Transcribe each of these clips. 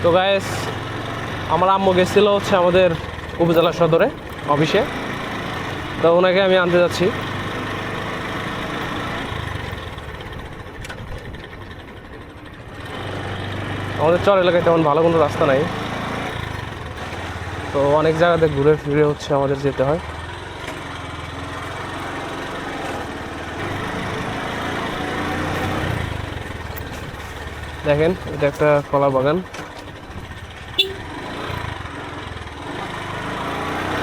তো গাইস আমার আম্মু গেছিল হচ্ছে আমাদের উপজেলা সদরে অফিসে, তো ওনাকে আমি আনতে যাচ্ছি। আমাদের চর এলাকায় তেমন ভালো কোনো রাস্তা নাই, তো অনেক জায়গাতে ঘুরে ফিরে হচ্ছে আমাদের যেতে হয়। দেখেন এটা একটা কলা বাগান,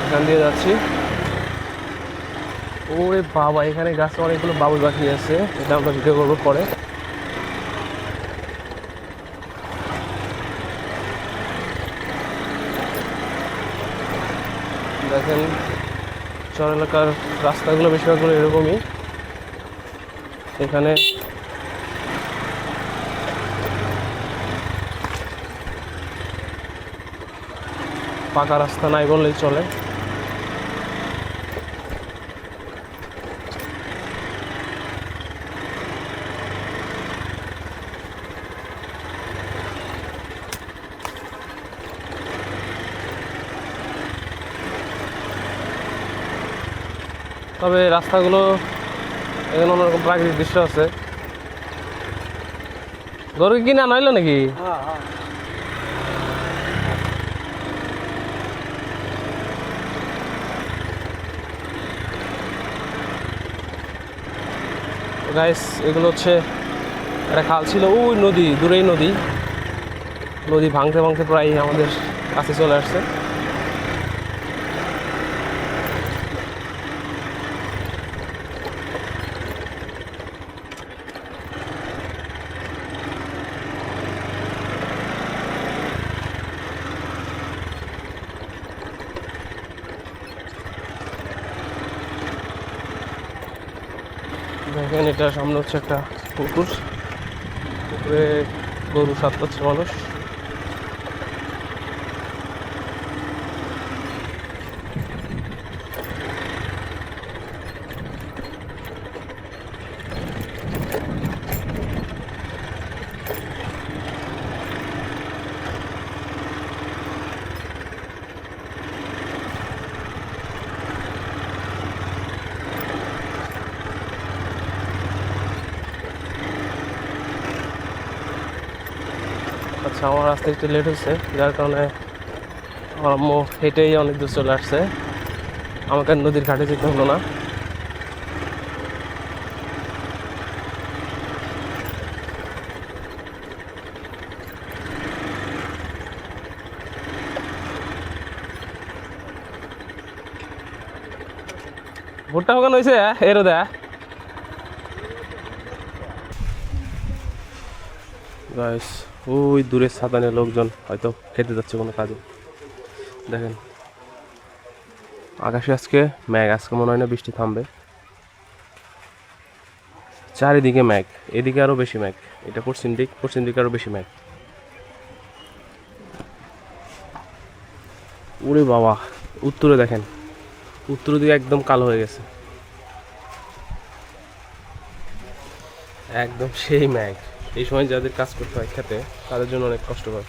এখান দিয়ে যাচ্ছি। ওরে বাবা, এখানে গাছে অনেকগুলো বাবুই পাখি আছে, এটা আমরা ভিডিও করবো পরে। দেখেন চর এলাকার রাস্তাগুলো বেশিরভাগগুলো এরকমই। এখানে পাকা রাস্তা নাই বললেই চলে। তবে রাস্তাগুলো এখানে অন্যরকম প্রাকৃতিক দৃশ্য আছে। গরু কিনা নইলো নাকি? গাইস এগুলো হচ্ছে একটা খাল ছিল, ওই নদী, দূরেই নদী। নদী ভাঙতে ভাঙতে প্রায় আমাদের কাছে চলে আসছে। দেখেন এটা সামনে হচ্ছে একটা পুকুর, পুকুরে গরু সাঁতরাচ্ছে মানুষ। আচ্ছা, আমার রাস্তা একটু লেট হচ্ছে, যার কারণে আমার আম্মু হেঁটেই অনেক দূর চলে আসছে। আমাকে নদীর ঘাটে যেতে হলো না। ভুট্টা ওখানে হয়েছে এরও দেয়া গাইস, ওই দূরে ছাতা নিয়ে লোকজন হয়তো খেতে যাচ্ছে কোনো কাজে। দেখেন আকাশে আজকে মেঘ, আজকে মনে হয় না বৃষ্টি থামবে। চারিদিকে মেঘ, এদিকে আরো বেশি মেঘ, এটা পশ্চিম দিকে আরো বেশি মেঘ। ওরে বাবা, উত্তরে দেখেন, উত্তর দিকে একদম কালো হয়ে গেছে, একদম সেই মেঘ। এই সময় যাদের কাজ করতে হয় খেতে, তাদের জন্য অনেক কষ্টকর।